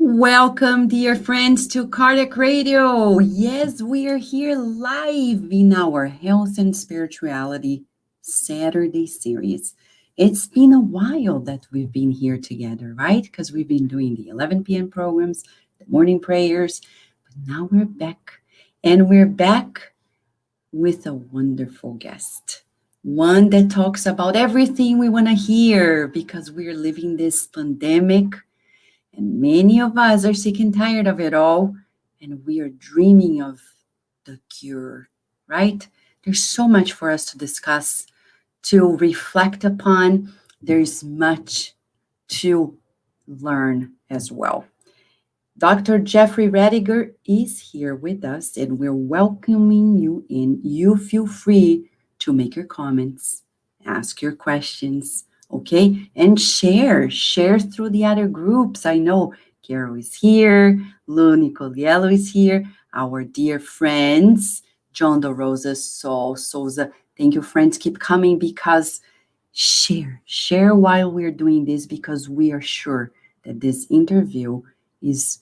Welcome, dear friends, to Cardiac Radio. Yes, we are here live in our Health and Spirituality Saturday series. It's been a while that we've been here together, right? Because we've been doing the 11 p.m. programs, the morning prayers, but now we're back. And we're back with a wonderful guest. One that talks about everything we want to hear because we're living this pandemic and many of us are sick and tired of it all, and we are dreaming of the cure, right? There's so much for us to discuss, to reflect upon. There's much to learn as well. Dr. Jeffrey Rediger is here with us, and we're welcoming you in. You feel free to make your comments, ask your questions, okay? And share through the other groups. I know Carol is here, Lou Nicoliello is here, our dear friends, John DeRosa, Saul Souza. Thank you, friends. Keep coming because share while we're doing this, because we are sure that this interview is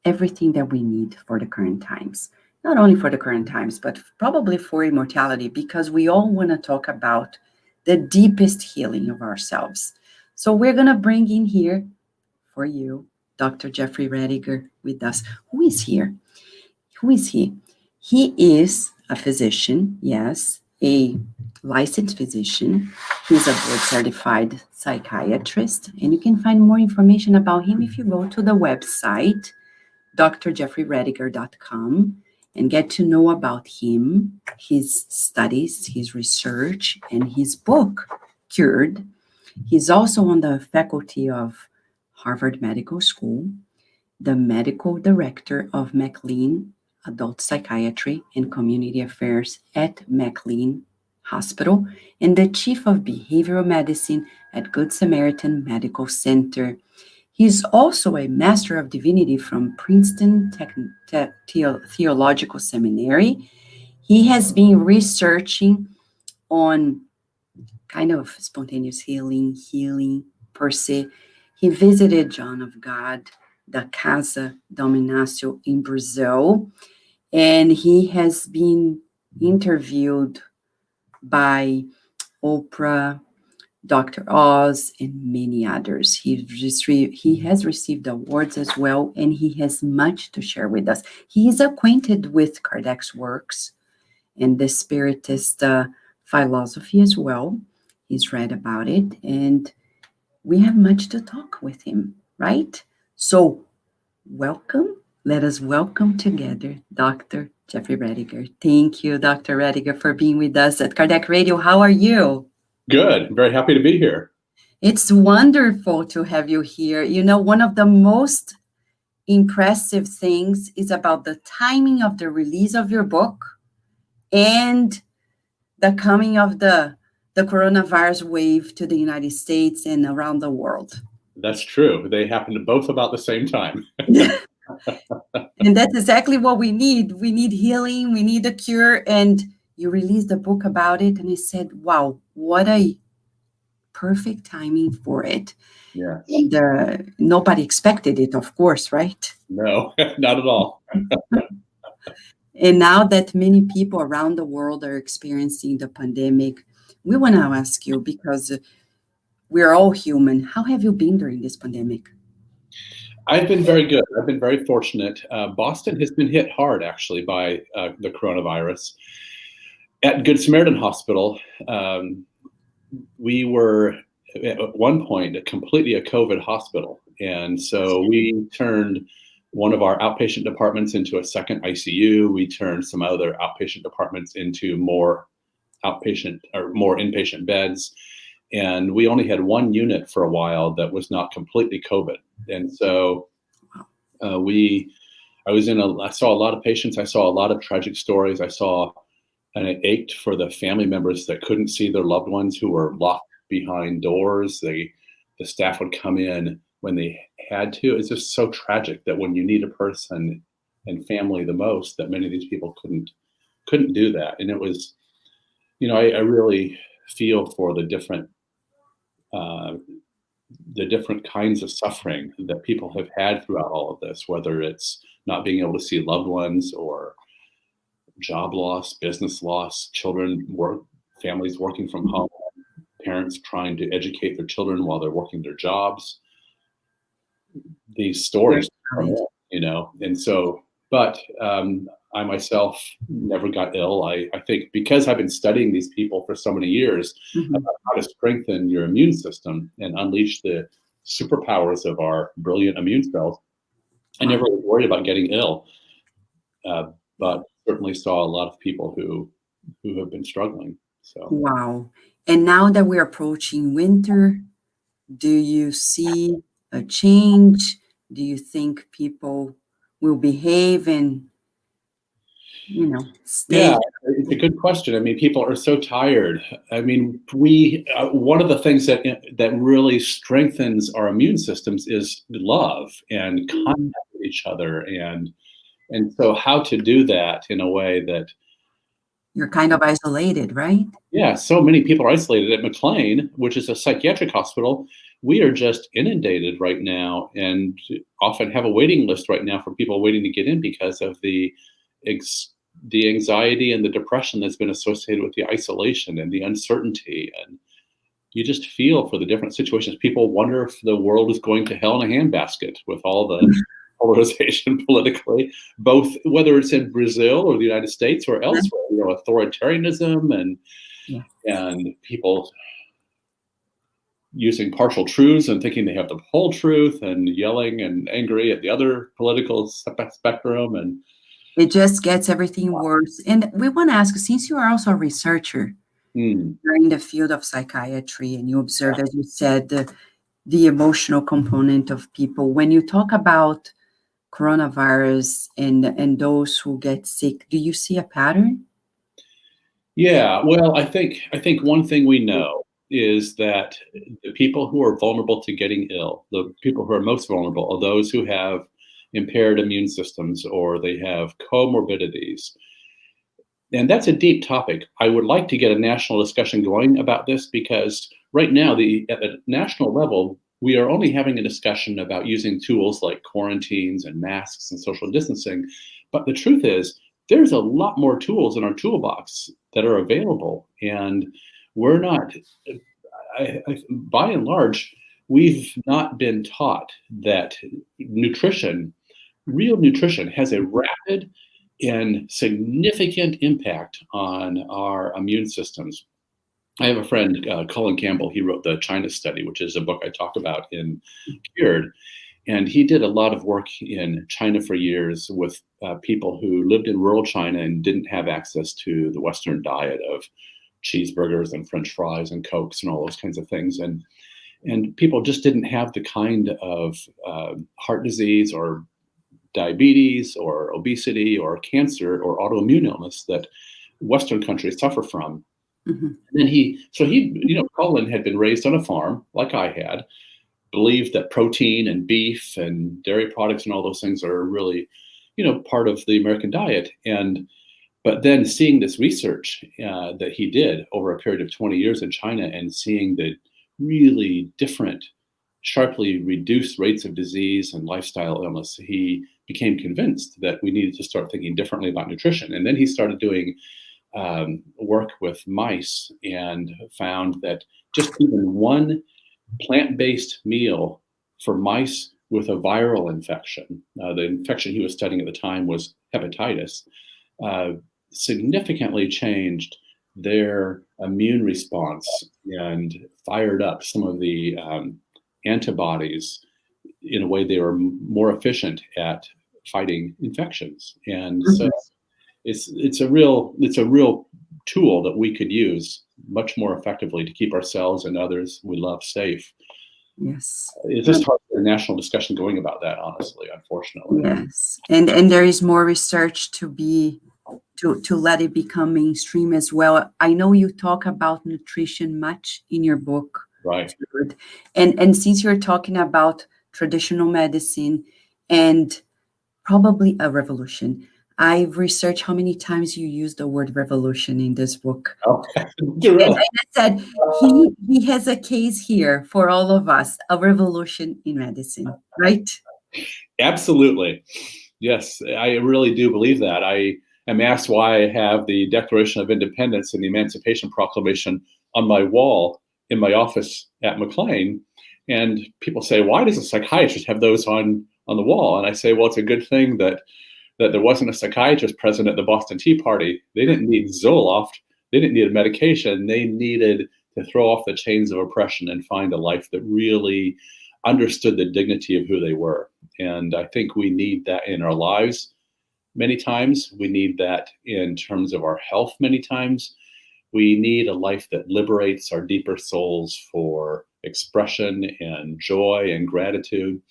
everything that we need for the current times. Not only for the current times, but probably for immortality, because we all want to talk about the deepest healing of ourselves. So we're going to bring in here for you Dr. Jeffrey Rediger with us. Who is here? Who is he? He is a physician, yes, a licensed physician. He's a board certified psychiatrist, and you can find more information about him if you go to the website drjeffreyrediger.com and get to know about him, his studies, his research, and his book, Cured. He's also on the faculty of Harvard Medical School, the medical director of McLean Adult Psychiatry and Community Affairs at McLean Hospital, and the chief of behavioral medicine at Good Samaritan Medical Center. He's also a Master of Divinity from Princeton Theological Seminary. He has been researching on kind of spontaneous healing per se. He visited John of God, the Casa Dominácio in Brazil, and he has been interviewed by Oprah, Dr. Oz, and many others. He has received awards as well, and he has much to share with us. He is acquainted with Kardec's works and the Spiritist philosophy as well. He's read about it, and we have much to talk with him, right? So, welcome. Let us welcome together Dr. Jeffrey Rediger. Thank you, Dr. Rediger, for being with us at Cardiac Radio. How are you? Good. I'm very happy to be here. It's wonderful to have you here. You know, one of the most impressive things is about the timing of the release of your book and the coming of the coronavirus wave to the United States and around the world. That's true. They happened both about the same time. And that's exactly what we need. We need healing. We need a cure. And you released a book about it. And I said, wow, what a perfect timing for it. Yeah. And nobody expected it, of course, right? No, not at all. And now that many people around the world are experiencing the pandemic, we want to ask you, because we're all human, how have you been during this pandemic? I've been very good. I've been very fortunate. Boston has been hit hard, actually, by the coronavirus. At Good Samaritan Hospital, we were at one point completely a COVID hospital. And so we turned one of our outpatient departments into a second ICU. We turned some other outpatient departments into more outpatient or more inpatient beds. And we only had one unit for a while that was not completely COVID. And so I saw a lot of patients. I saw a lot of tragic stories. And it ached for the family members that couldn't see their loved ones who were locked behind doors. The staff would come in when they had to. It's just so tragic that when you need a person and family the most, that many of these people couldn't do that. And it was, I really feel for the different the different kinds of suffering that people have had throughout all of this, whether it's not being able to see loved ones or job loss, business loss, families working from home, parents trying to educate their children while they're working their jobs. These stories, and so, but I myself never got ill. I think because I've been studying these people for so many years about how to strengthen your immune system and unleash the superpowers of our brilliant immune cells, I never was worried about getting ill, but certainly saw a lot of people who have been struggling. So Wow. And now that we're approaching winter, do you see a change? Do you think people will behave and, stay? yeah, it's a good question. I mean, people are so tired. I mean, one of the things that really strengthens our immune systems is love and contact with each other, and so how to do that in a way that You're kind of isolated, right? yeah, so many people are isolated at McLean, which is a psychiatric hospital. We are just inundated right now, and often have a waiting list right now for people waiting to get in because of the anxiety and the depression that's been associated with the isolation and the uncertainty. And you just feel for the different situations. People wonder if the world is going to hell in a handbasket with all the polarization politically, both whether it's in Brazil or the United States or elsewhere, authoritarianism and people using partial truths and thinking they have the whole truth and yelling and angry at the other political spectrum. And it just gets everything worse. And we want to ask, since you are also a researcher, you're in the field of psychiatry, and you observe, as you said, the emotional component of people. When you talk about coronavirus and those who get sick, do you see a pattern? Yeah, well, I think one thing we know is that the people who are vulnerable to getting ill, the people who are most vulnerable, are those who have impaired immune systems or they have comorbidities. And that's a deep topic. I would like to get a national discussion going about this, because right now, at the national level, we are only having a discussion about using tools like quarantines and masks and social distancing. But the truth is, there's a lot more tools in our toolbox that are available. And we're not, by and large, we've not been taught that real nutrition, has a rapid and significant impact on our immune systems. I have a friend, Colin Campbell. He wrote the China Study, which is a book I talked about in Cured. And he did a lot of work in China for years with people who lived in rural China and didn't have access to the Western diet of cheeseburgers and French fries and Cokes and all those kinds of things. And people just didn't have the kind of heart disease or diabetes or obesity or cancer or autoimmune illness that Western countries suffer from. And then Colin had been raised on a farm like I had, believed that protein and beef and dairy products and all those things are really, part of the American diet. But then seeing this research that he did over a period of 20 years in China and seeing the really different, sharply reduced rates of disease and lifestyle illness, he became convinced that we needed to start thinking differently about nutrition. And then he started doing work with mice and found that just even one plant-based meal for mice with a viral infection, the infection he was studying at the time was hepatitis, significantly changed their immune response and fired up some of the antibodies in a way they were more efficient at fighting infections. And so it's a real tool that we could use much more effectively to keep ourselves and others we love safe. Yes. It's just hard for a national discussion going about that, honestly, unfortunately. Yes. And there is more research to let it become mainstream as well. I know you talk about nutrition much in your book. Right. And since you're talking about traditional medicine and probably a revolution, I've researched how many times you use the word revolution in this book. Oh, And really? I said, he has a case here for all of us, a revolution in medicine, right? Absolutely. Yes, I really do believe that. I am asked why I have the Declaration of Independence and the Emancipation Proclamation on my wall in my office at McLean. And people say, why does a psychiatrist have those on the wall? And I say, well, it's a good thing that there wasn't a psychiatrist present at the Boston Tea Party. They didn't need Zoloft. They didn't need a medication. They needed to throw off the chains of oppression and find a life that really understood the dignity of who they were. And I think we need that in our lives many times. We need that in terms of our health many times. We need a life that liberates our deeper souls for expression and joy and gratitude.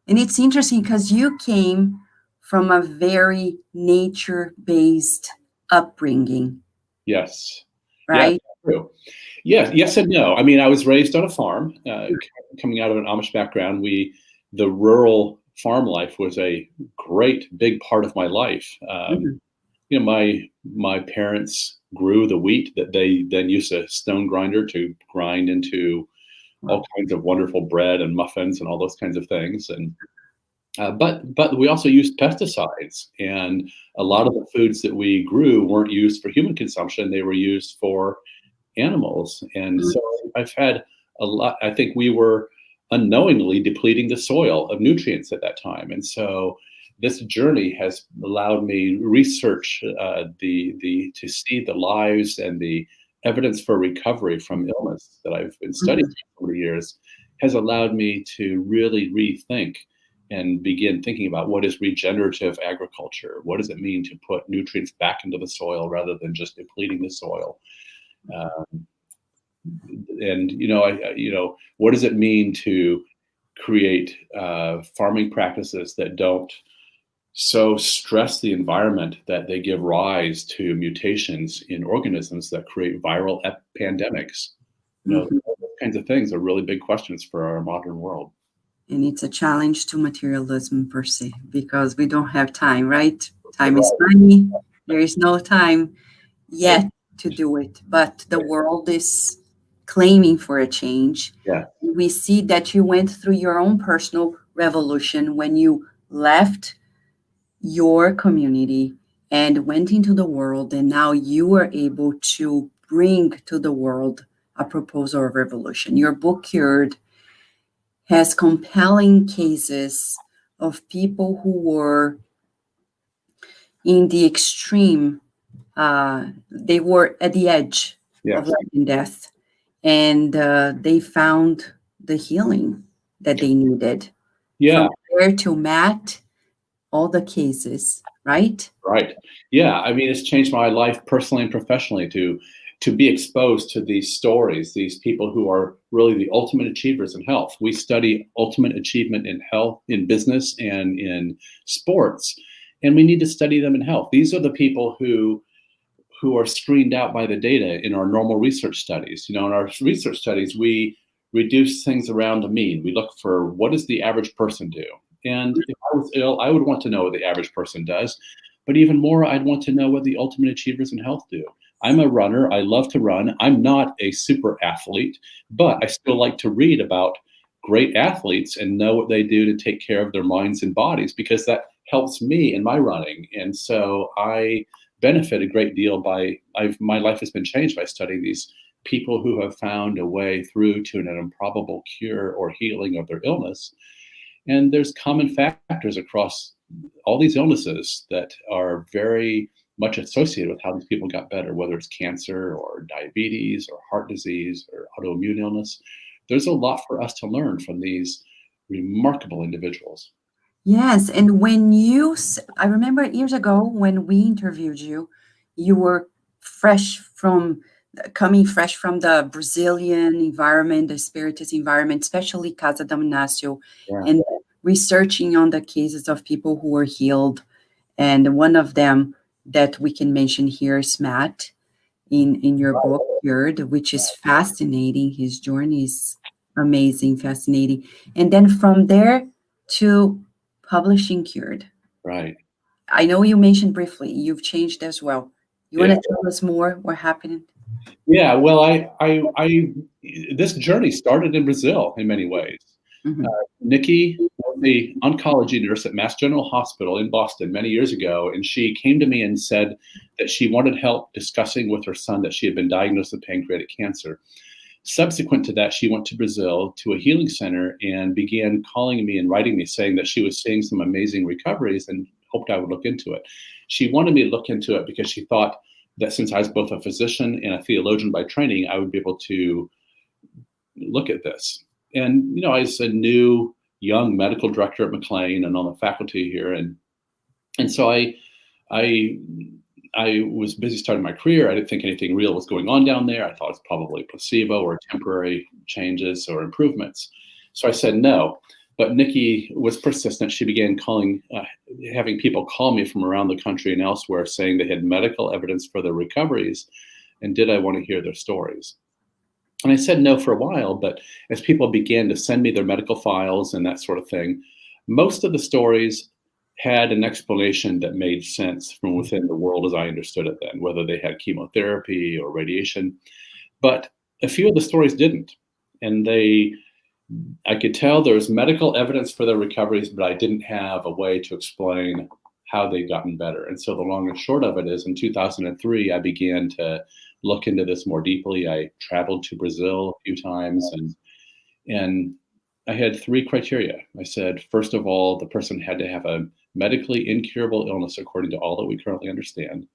And it's interesting because you came from a very nature-based upbringing, Yes. right? Yeah, true. Yes and no. I mean, I was raised on a farm, coming out of an Amish background. The rural farm life was a great big part of my life. Mhm. My parents grew the wheat that they then used a stone grinder to grind into all kinds of wonderful bread and muffins and all those kinds of things. And but we also used pesticides, and a lot of the foods that we grew weren't used for human consumption. They were used for animals. And so I've had a lot. I think we were unknowingly depleting the soil of nutrients at that time. And so this journey has allowed me research to see the lives and the evidence for recovery from illness that I've been studying over the years has allowed me to really rethink and begin thinking about what is regenerative agriculture. What does it mean to put nutrients back into the soil rather than just depleting the soil? And what does it mean to create farming practices that don't so stress the environment that they give rise to mutations in organisms that create viral pandemics? Those kinds of things are really big questions for our modern world. And it's a challenge to materialism per se, because we don't have time, right? Time is money. There is no time yet to do it, but the world is claiming for a change. Yeah. We see that you went through your own personal revolution when you left your community and went into the world, and now you are able to bring to the world a proposal of revolution. Your book, Cured, has compelling cases of people who were in the extreme, they were at the edge of life and death, and they found the healing that they needed. Yeah. From there to Matt, all the cases, right? Right. Yeah. I mean, it's changed my life personally and professionally to be exposed to these stories, these people who are really the ultimate achievers in health. We study ultimate achievement in health, in business, and in sports, and we need to study them in health. These are the people who are screened out by the data in our normal research studies. In our research studies, we reduce things around the mean. We look for what does the average person do? And if I was ill, I would want to know what the average person does. But even more, I'd want to know what the ultimate achievers in health do. I'm a runner. I love to run. I'm not a super athlete, but I still like to read about great athletes and know what they do to take care of their minds and bodies, because that helps me in my running. And so I benefit a great deal my life has been changed by studying these people who have found a way through to an improbable cure or healing of their illness. And there's common factors across all these illnesses that are very much associated with how these people got better, whether it's cancer or diabetes or heart disease or autoimmune illness. There's a lot for us to learn from these remarkable individuals. Yes, and I remember years ago when we interviewed you, you were coming fresh from the Brazilian environment, the Spiritist environment, especially Casa Damnatio, and researching on the cases of people who were healed. And one of them that we can mention here is Matt in your book, Cured, which is fascinating. His journey is amazing, fascinating. And then from there to publishing Cured. Right. I know you mentioned briefly you've changed as well. You want Yeah. to tell us more what happened? Yeah. Well, this journey started in Brazil in many ways. Hmm. Nikki was the oncology nurse at Mass General Hospital in Boston many years ago, and she came to me and said that she wanted help discussing with her son that she had been diagnosed with pancreatic cancer. Subsequent to that, she went to Brazil to a healing center and began calling me and writing me saying that she was seeing some amazing recoveries and hoped I would look into it. She wanted me to look into it because she thought that since I was both a physician and a theologian by training, I would be able to look at this. And, I was a new young medical director at McLean and on the faculty here. And so I was busy starting my career. I didn't think anything real was going on down there. I thought it was probably placebo or temporary changes or improvements. So I said no. But Nikki was persistent. She began having people call me from around the country and elsewhere saying they had medical evidence for their recoveries, and did I want to hear their stories? And I said no for a while, but as people began to send me their medical files and that sort of thing, most of the stories had an explanation that made sense from within the world as I understood it then, whether they had chemotherapy or radiation. But a few of the stories didn't. And I could tell there was medical evidence for their recoveries, but I didn't have a way to explain how they'd gotten better. And so the long and short of it is in 2003, I began to look into this more deeply. I traveled to Brazil a few times and I had three criteria. I said, first of all, the person had to have a medically incurable illness according to all that we currently understand.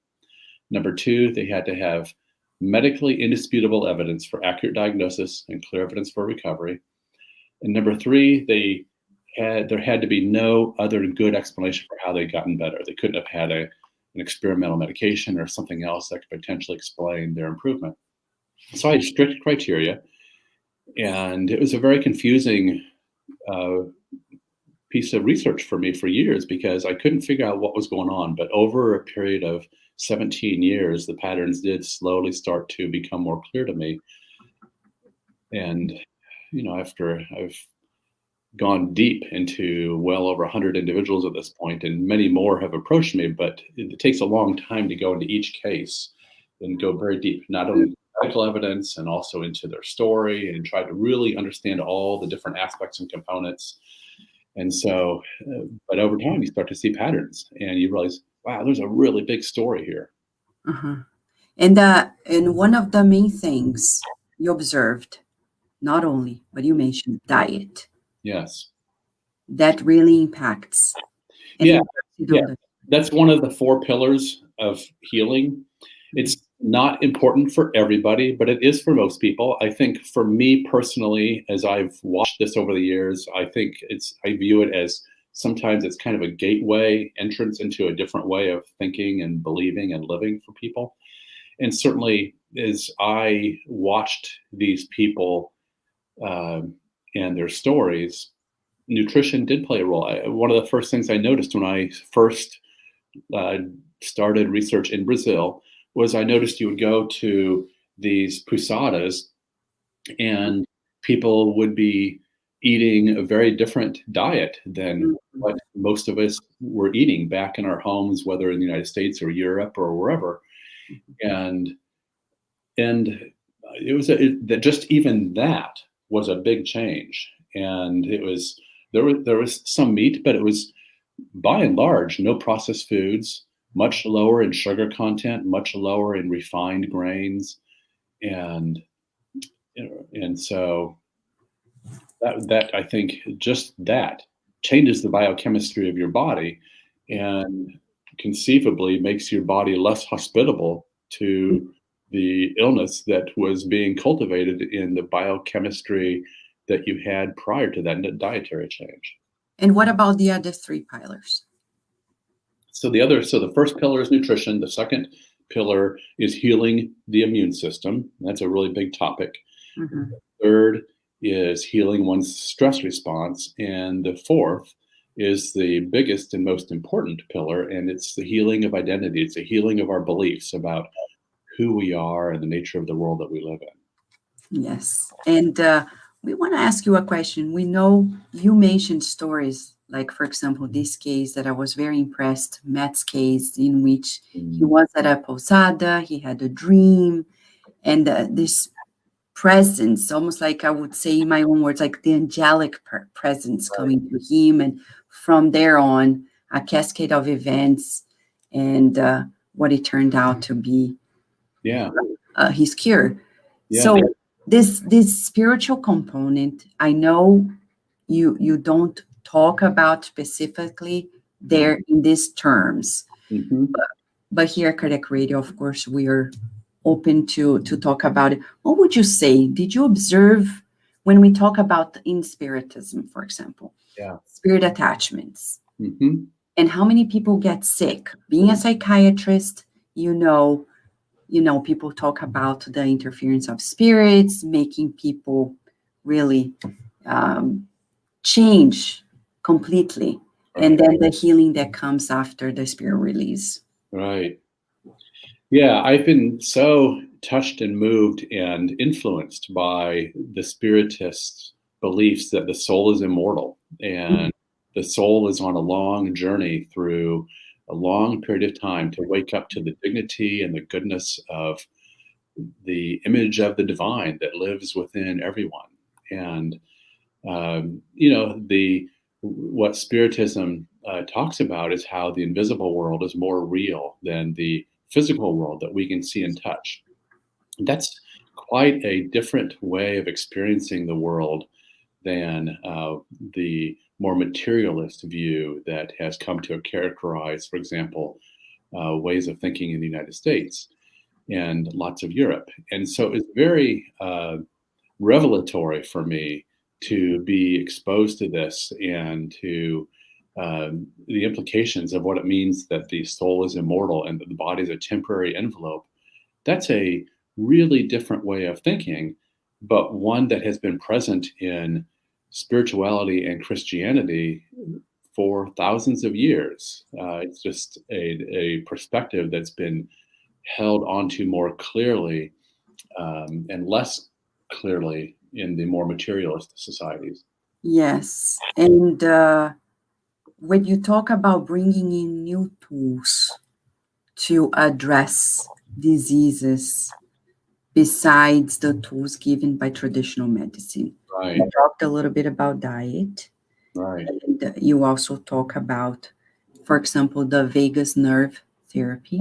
Number two, they had to have medically indisputable evidence for accurate diagnosis and clear evidence for recovery. And number three, there had to be no other good explanation for how they'd gotten better. They couldn't have had an experimental medication or something else that could potentially explain their improvement. So I had strict criteria, and it was a very confusing piece of research for me for years because I couldn't figure out what was going on. But over a period of 17 years, the patterns did slowly start to become more clear to me. And, after I've gone deep into well over 100 individuals at this point, and many more have approached me, but it takes a long time to go into each case and go very deep, not only medical evidence and also into their story and try to really understand all the different aspects and components. And so, but over time, you start to see patterns and you realize, wow, there's a really big story here. Uh-huh. And one of the main things you observed, not only, but you mentioned diet. Yes. That really impacts. Yeah. That's one of the four pillars of healing. It's not important for everybody, but it is for most people. I think for me personally, as I've watched this over the years, I view it as sometimes it's kind of a gateway entrance into a different way of thinking and believing and living for people. And certainly as I watched these people and their stories, nutrition did play a role. One of the first things I noticed when I first started research in Brazil was I noticed you would go to these pousadas and people would be eating a very different diet than what most of us were eating back in our homes, whether in the United States or Europe or wherever. And it was just even that was a big change. And it was there was some meat, but it was by and large no processed foods, much lower in sugar content, much lower in refined grains, and so that I think just that changes the biochemistry of your body and conceivably makes your body less hospitable to the illness that was being cultivated in the biochemistry that you had prior to that dietary change. And what about the other three pillars? So the first pillar is nutrition. The second pillar is healing the immune system. That's a really big topic. Mm-hmm. The third is healing one's stress response. And the fourth is the biggest and most important pillar, and it's the healing of identity. It's the healing of our beliefs about who we are and the nature of the world that we live in. Yes. And we want to ask you a question. We know you mentioned stories, like, for example, this case that I was very impressed, Matt's case, in which he was at a posada, he had a dream, and this presence, almost like I would say in my own words, like the angelic presence coming to him. And from there on, a cascade of events and what it turned out to be Yeah. his cure. Yeah. So this spiritual component, I know you don't talk about specifically there in these terms, but here at Cardiac Radio, of course, we are open to talk about it. What would you say? Did you observe when we talk about in spiritism, for example, spirit attachments, and how many people get sick? Being a psychiatrist, you know, people talk about the interference of spirits, making people really change completely, and then the healing that comes after the spirit release. Right. Yeah, I've been so touched and moved and influenced by the Spiritist beliefs that the soul is immortal and the soul is on a long journey through a long period of time to wake up to the dignity and the goodness of the image of the divine that lives within everyone. And what Spiritism talks about is how the invisible world is more real than the physical world that we can see and touch. That's quite a different way of experiencing the world than the more materialist view that has come to characterize, for example, ways of thinking in the United States and lots of Europe. And so it's very revelatory for me to be exposed to this and to the implications of what it means that the soul is immortal and that the body is a temporary envelope. That's a really different way of thinking, but one that has been present in spirituality and Christianity for thousands of years. It's just a perspective that's been held onto more clearly and less clearly in the more materialist societies. Yes. And when you talk about bringing in new tools to address diseases besides the tools given by traditional medicine, you talked a little bit about diet. Right. And you also talk about, for example, the vagus nerve therapy.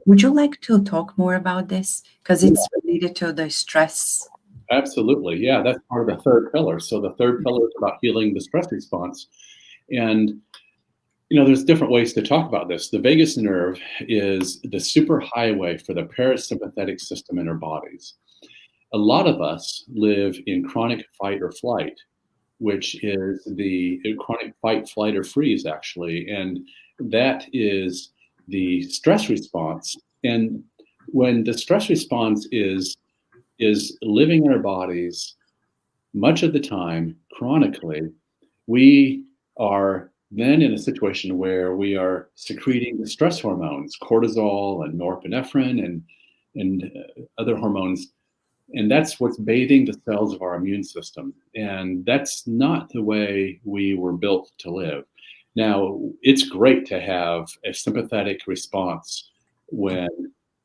Would you like to talk more about this? Because it's related to the stress. Absolutely. Yeah, that's part of the third pillar. So the third pillar is about healing the stress response. And, there's different ways to talk about this. The vagus nerve is the superhighway for the parasympathetic system in our bodies. A lot of us live in chronic fight or flight, which is the chronic fight, flight, or freeze, actually. And that is the stress response. And when the stress response is living in our bodies much of the time chronically, we are then in a situation where we are secreting the stress hormones, cortisol and norepinephrine and other hormones. And that's what's bathing the cells of our immune system. And that's not the way we were built to live. Now, it's great to have a sympathetic response when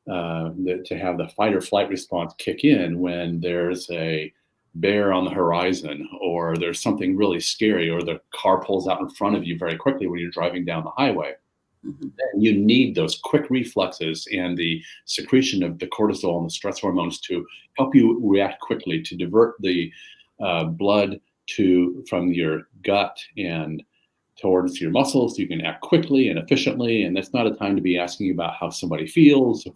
to have the fight or flight response kick in when there's a bear on the horizon or there's something really scary or the car pulls out in front of you very quickly when you're driving down the highway. And you need those quick reflexes and the secretion of the cortisol and the stress hormones to help you react quickly, to divert the blood from your gut and towards your muscles so you can act quickly and efficiently. And that's not a time to be asking about how somebody feels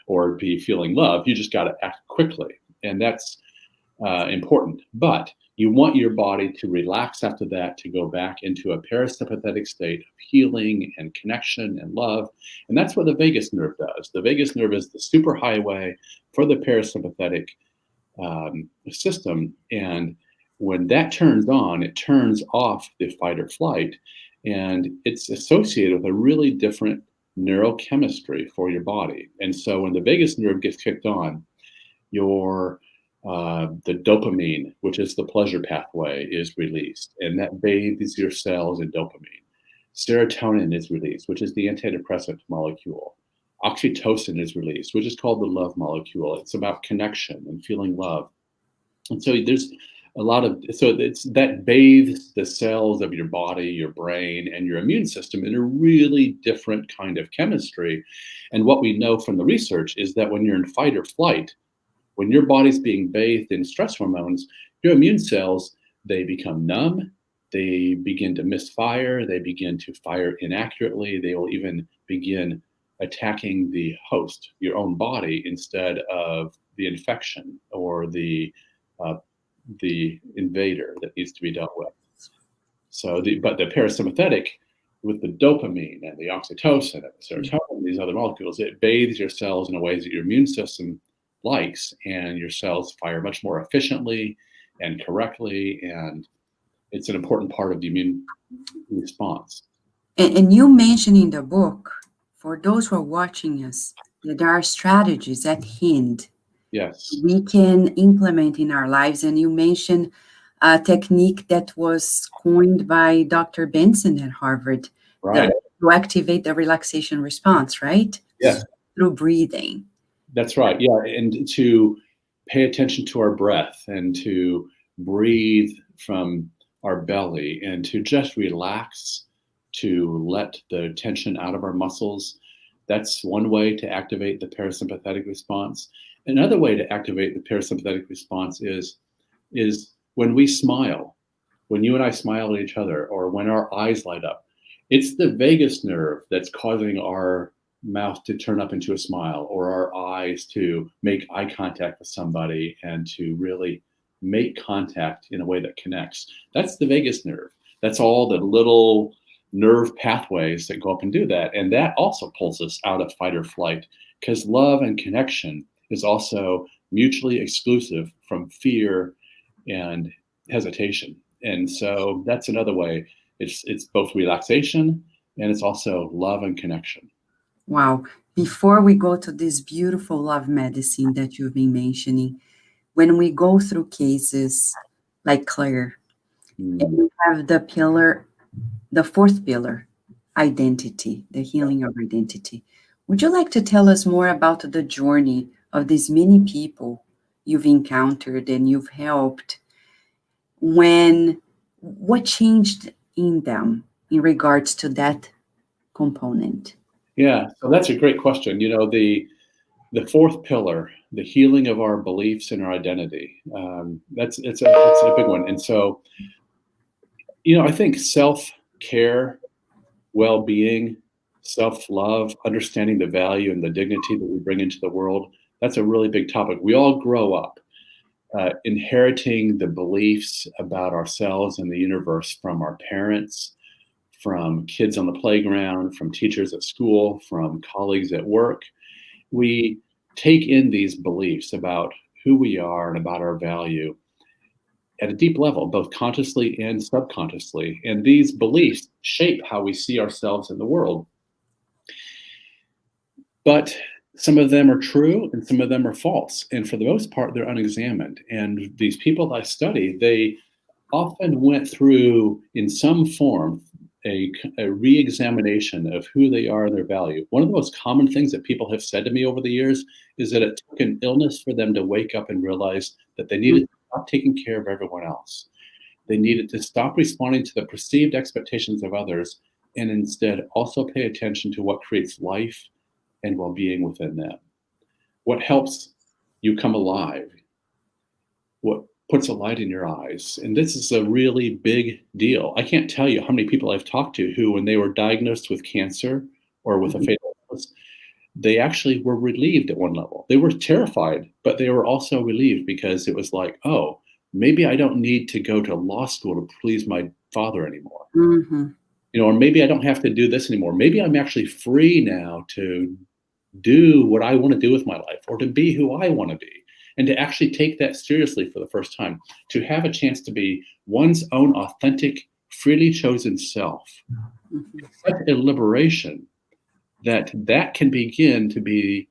or be feeling love. You just got to act quickly. And that's important. But you want your body to relax after that, to go back into a parasympathetic state of healing and connection and love. And that's what the vagus nerve does. The vagus nerve is the superhighway for the parasympathetic system. And when that turns on, it turns off the fight or flight. And it's associated with a really different neurochemistry for your body. And so when the vagus nerve gets kicked on, your The dopamine, which is the pleasure pathway, is released, and that bathes your cells in dopamine. Serotonin is released, which is the antidepressant molecule. Oxytocin is released, which is called the love molecule. It's about connection and feeling love. And so there's a lot of, so it's that bathes the cells of your body, your brain, and your immune system in a really different kind of chemistry. And what we know from the research is that when you're in fight or flight, when your body's being bathed in stress hormones, your immune cells, they become numb, they begin to misfire, they begin to fire inaccurately, they will even begin attacking the host, your own body, instead of the infection or the invader that needs to be dealt with. So, but the parasympathetic, with the dopamine and the oxytocin and the serotonin, and these other molecules, it bathes your cells in a way that your immune system likes, and your cells fire much more efficiently and correctly, and it's an important part of the immune response. And you mentioned in the book, for those who are watching us, that there are strategies at hand. Yes. We can implement in our lives. And you mentioned a technique that was coined by Dr. Benson at Harvard, Right. To activate the relaxation response, right? Yes. Through breathing. That's right. Yeah. And to pay attention to our breath and to breathe from our belly and to just relax, to let the tension out of our muscles. That's one way to activate the parasympathetic response. Another way to activate the parasympathetic response is when we smile, when you and I smile at each other, or when our eyes light up. It's the vagus nerve that's causing our mouth to turn up into a smile, or our eyes to make eye contact with somebody and to really make contact in a way that connects. That's the vagus nerve. That's all the little nerve pathways that go up and do that. And that also pulls us out of fight or flight, because love and connection is also mutually exclusive from fear and hesitation. And so that's another way. It's both relaxation and it's also love and connection. Wow. Before we go to this beautiful love medicine that you've been mentioning, when we go through cases like Claire, and we have the fourth pillar, identity, the healing of identity. Would you like to tell us more about the journey of these many people you've encountered and you've helped? What changed in them in regards to that component? Yeah, so that's a great question. You know, the fourth pillar, the healing of our beliefs and our identity. It's a big one. And so, you know, I think self-care, well-being, self-love, understanding the value and the dignity that we bring into the world, that's a really big topic. We all grow up inheriting the beliefs about ourselves and the universe from our parents, from kids on the playground, from teachers at school, from colleagues at work. We take in these beliefs about who we are and about our value at a deep level, both consciously and subconsciously. And these beliefs shape how we see ourselves in the world. But some of them are true and some of them are false. And for the most part, they're unexamined. And these people that I study, they often went through, in some form, a re-examination of who they are and their value. One of the most common things that people have said to me over the years is that it took an illness for them to wake up and realize that they needed to stop taking care of everyone else. They needed to stop responding to the perceived expectations of others and instead also pay attention to what creates life and well-being within them. What helps you come alive? What puts a light in your eyes? And this is a really big deal. I can't tell you how many people I've talked to who, when they were diagnosed with cancer or with a fatal illness, they actually were relieved at one level. They were terrified, but they were also relieved because it was like, oh, maybe I don't need to go to law school to please my father anymore. Mm-hmm. You know, or maybe I don't have to do this anymore. Maybe I'm actually free now to do what I want to do with my life, or to be who I want to be, and to actually take that seriously for the first time, to have a chance to be one's own authentic, freely chosen self. Mm-hmm. It's such a liberation that can begin to be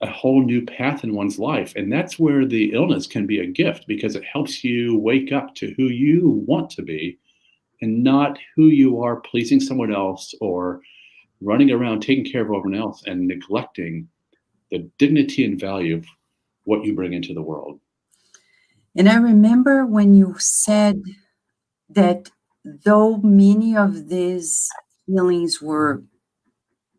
a whole new path in one's life. And that's where the illness can be a gift, because it helps you wake up to who you want to be and not who you are pleasing someone else or running around taking care of everyone else and neglecting the dignity and value of what you bring into the world. And I remember when you said that though many of these healings were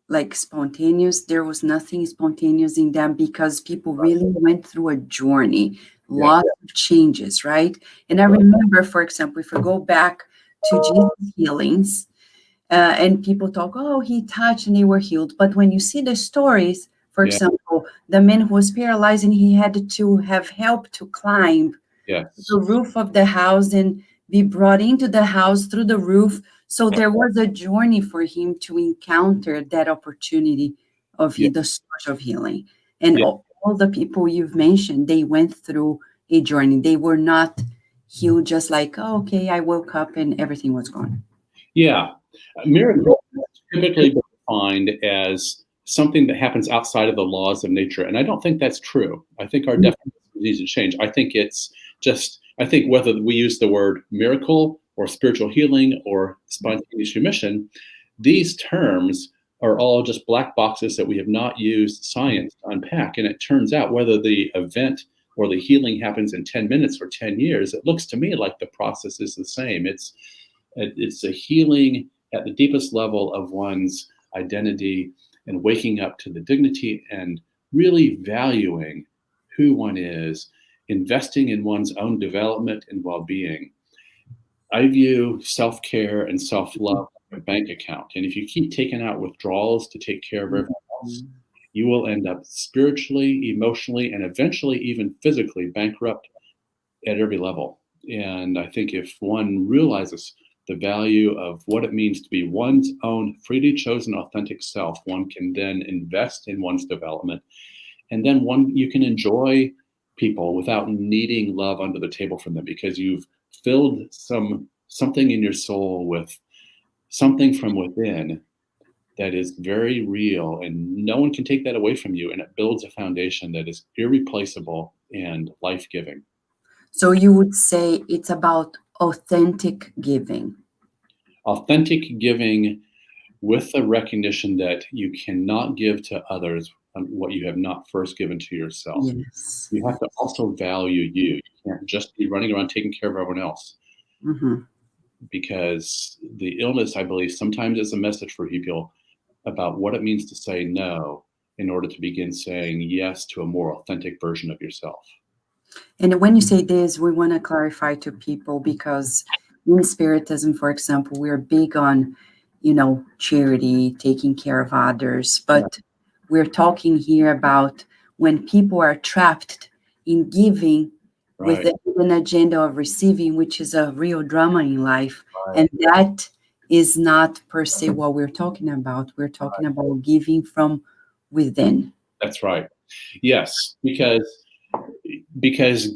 like spontaneous, there was nothing spontaneous in them because people really went through a journey, lots of changes, right? And I remember, for example, if we go back to Jesus' healings, and people talk, oh, he touched and they were healed. But when you see the stories, for example, the man who was paralyzed and he had to have help to climb the roof of the house and be brought into the house through the roof. So there was a journey for him to encounter that opportunity of the source of healing. And all the people you've mentioned, they went through a journey. They were not healed just like, oh, okay, I woke up and everything was gone. Yeah. Miracles typically defined as something that happens outside of the laws of nature. And I don't think that's true. I think our definition needs to change. I think it's just, I think whether we use the word miracle or spiritual healing or spontaneous remission, these terms are all just black boxes that we have not used science to unpack. And it turns out whether the event or the healing happens in 10 minutes or 10 years, it looks to me like the process is the same. It's a healing at the deepest level of one's identity and waking up to the dignity and really valuing who one is, investing in one's own development and well-being. I view self-care and self-love like a bank account. And if you keep taking out withdrawals to take care of everyone else, you will end up spiritually, emotionally, and eventually even physically bankrupt at every level. And I think if one realizes the value of what it means to be one's own freely chosen, authentic self, one can then invest in one's development. And then you can enjoy people without needing love under the table from them, because you've filled something in your soul with something from within that is very real, and no one can take that away from you. And it builds a foundation that is irreplaceable and life-giving. So you would say it's about authentic giving. Authentic giving with the recognition that you cannot give to others what you have not first given to yourself. Yes. You have to also value you. You can't just be running around taking care of everyone else. Mm-hmm. Because the illness, I believe, sometimes is a message for people about what it means to say no in order to begin saying yes to a more authentic version of yourself. And when you say this, we want to clarify to people, because in Spiritism, for example, we're big on, charity, taking care of others, but we're talking here about when people are trapped in giving with an agenda of receiving, which is a real drama in life. And that is not per se what we're talking about. We're talking about giving from within. That's right. Yes, because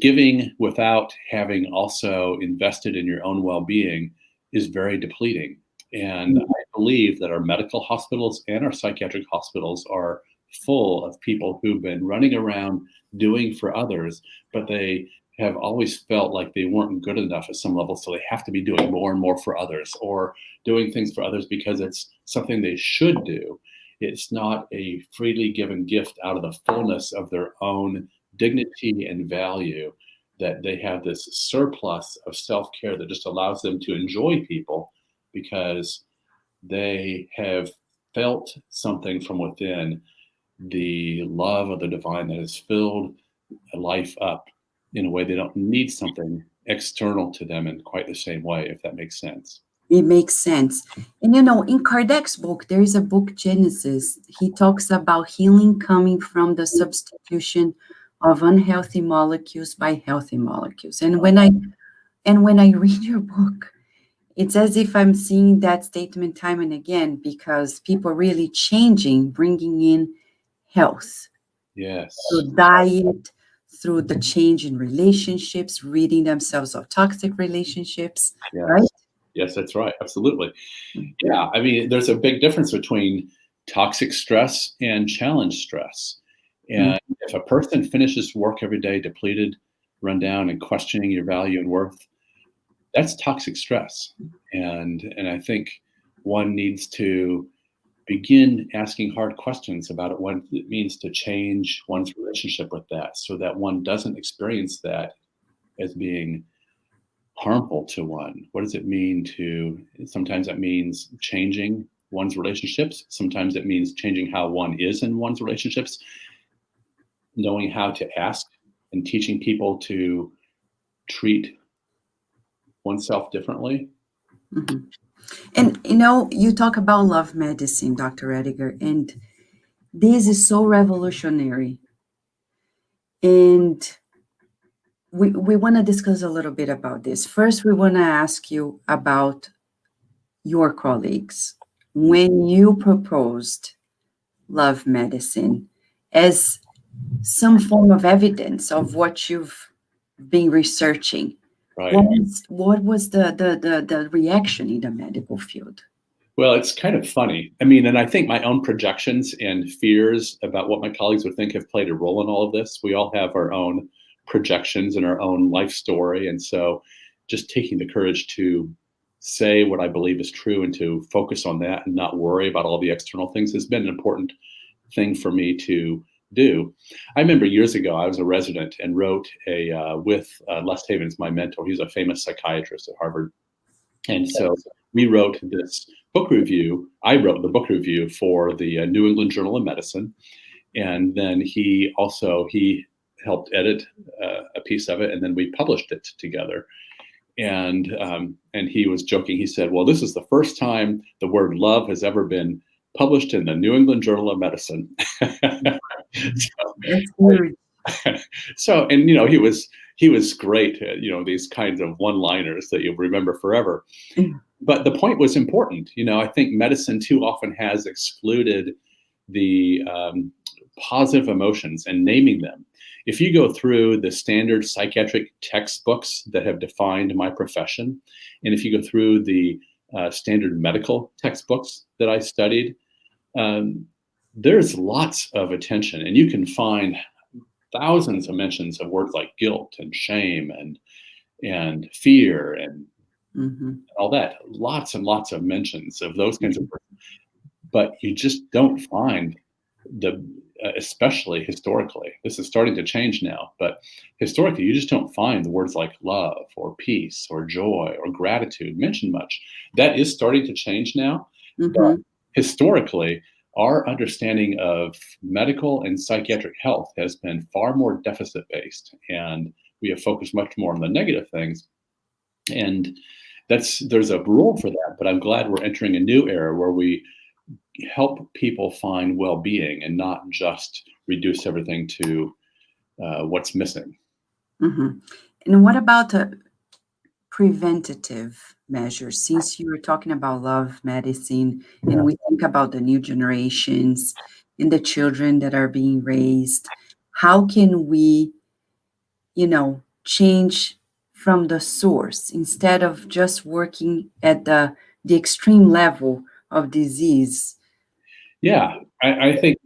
giving without having also invested in your own well-being is very depleting. And I believe that our medical hospitals and our psychiatric hospitals are full of people who've been running around doing for others, but they have always felt like they weren't good enough at some level, so they have to be doing more and more for others, or doing things for others because it's something they should do. It's not a freely given gift out of the fullness of their own dignity and value, that they have this surplus of self-care that just allows them to enjoy people because they have felt something from within, the love of the divine that has filled a life up in a way they don't need something external to them in quite the same way, if that makes sense. It makes sense. And in Kardec's book, there is a book, Genesis. He talks about healing coming from the substitution of unhealthy molecules by healthy molecules. And when I read your book, it's as if I'm seeing that statement time and again, because people are really changing, bringing in health. Yes. Through diet, through the change in relationships, ridding themselves of toxic relationships, right? Yes, that's right. Absolutely. Yeah. I mean, there's a big difference between toxic stress and challenge stress. And if a person finishes work every day depleted, run down, and questioning your value and worth, that's toxic stress. And I think one needs to begin asking hard questions about what it means to change one's relationship with that, so that one doesn't experience that as being harmful to one. What does it mean sometimes that means changing one's relationships. Sometimes it means changing how one is in one's relationships, knowing how to ask and teaching people to treat oneself differently. Mm-hmm. And, you talk about love medicine, Dr. Rediger, and this is so revolutionary. And we want to discuss a little bit about this. First, we want to ask you about your colleagues. When you proposed love medicine as some form of evidence of what you've been researching, Right. What was the reaction in the medical field? Well, it's kind of funny. I mean, and I think my own projections and fears about what my colleagues would think have played a role in all of this. We all have our own projections and our own life story. And so just taking the courage to say what I believe is true and to focus on that and not worry about all the external things has been an important thing for me to do. I remember years ago, I was a resident and wrote with Les Havens, my mentor. He's a famous psychiatrist at Harvard. And so we wrote this book review. I wrote the book review for the New England Journal of Medicine. And then he helped edit a piece of it, and then we published it together. And he was joking. He said, well, this is the first time the word love has ever been published in the New England Journal of Medicine. So, and he was great at, these kinds of one-liners that you'll remember forever. But the point was important. I think medicine too often has excluded the positive emotions and naming them. If you go through the standard psychiatric textbooks that have defined my profession, and if you go through the standard medical textbooks that I studied, there's lots of attention, and you can find thousands of mentions of words like guilt and shame and fear and all that. Lots and lots of mentions of those kinds of words. But you just don't find especially historically, this is starting to change now, but historically, you just don't find the words like love or peace or joy or gratitude mentioned much. That is starting to change now. But historically, our understanding of medical and psychiatric health has been far more deficit-based, and we have focused much more on the negative things. And there's a role for that, but I'm glad we're entering a new era where we help people find well-being and not just reduce everything to what's missing. And what about preventative measures? Since you were talking about love medicine, and we think about the new generations and the children that are being raised, how can we, change from the source instead of just working at the extreme level of disease? Yeah, I think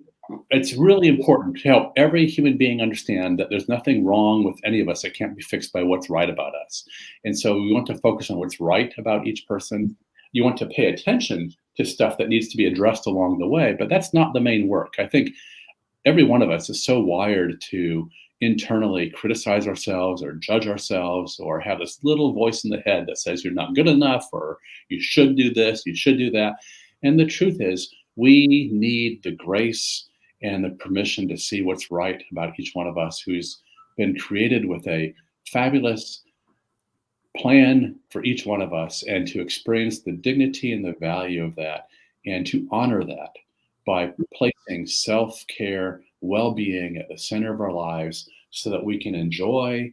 it's really important to help every human being understand that there's nothing wrong with any of us that can't be fixed by what's right about us. And so we want to focus on what's right about each person. You want to pay attention to stuff that needs to be addressed along the way, but that's not the main work. I think every one of us is so wired to internally criticize ourselves or judge ourselves or have this little voice in the head that says you're not good enough or you should do this, you should do that. And the truth is, we need the grace and the permission to see what's right about each one of us who's been created with a fabulous plan for each one of us, and to experience the dignity and the value of that, and to honor that by placing self-care, well-being at the center of our lives so that we can enjoy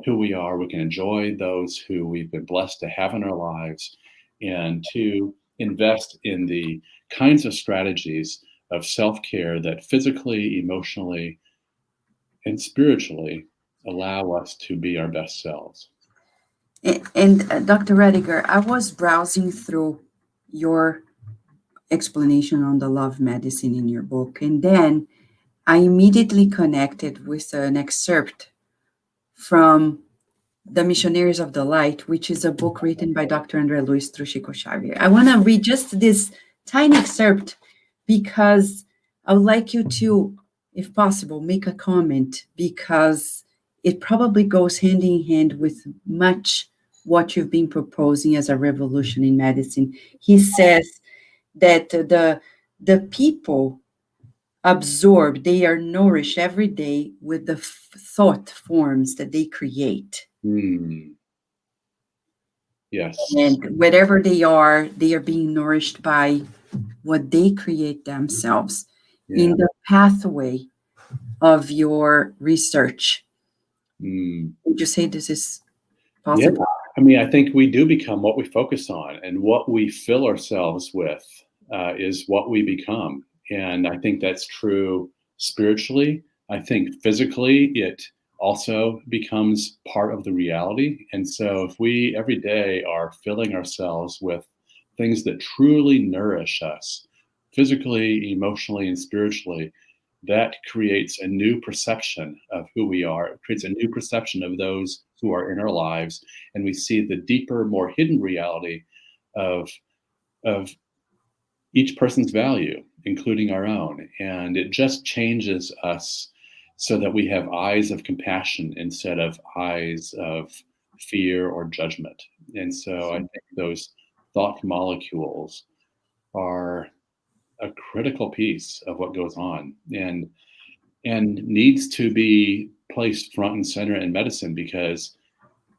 who we are, we can enjoy those who we've been blessed to have in our lives, and to invest in the kinds of strategies of self-care that physically, emotionally, and spiritually allow us to be our best selves. And Dr. Rediger, I was browsing through your explanation on the love medicine in your book, and then I immediately connected with an excerpt from The Missionaries of the Light, which is a book written by Dr. André Luiz through Chico Xavier. I want to read just this tiny excerpt because I would like you to, if possible, make a comment, because it probably goes hand in hand with much what you've been proposing as a revolution in medicine. He says that the people absorb, they are nourished every day with the thought forms that they create. Yes. And wherever they are being nourished by what they create themselves. In the pathway of your research. Would you say this is possible? Yeah. I mean, I think we do become what we focus on, and what we fill ourselves with is what we become. And I think that's true spiritually. I think physically, it also becomes part of the reality. And so if we every day are filling ourselves with things that truly nourish us, physically, emotionally, and spiritually, that creates a new perception of who we are. It creates a new perception of those who are in our lives, and we see the deeper, more hidden reality of each person's value, including our own. And it just changes us so that we have eyes of compassion instead of eyes of fear or judgment. And so I think those thought molecules are a critical piece of what goes on, and needs to be placed front and center in medicine, because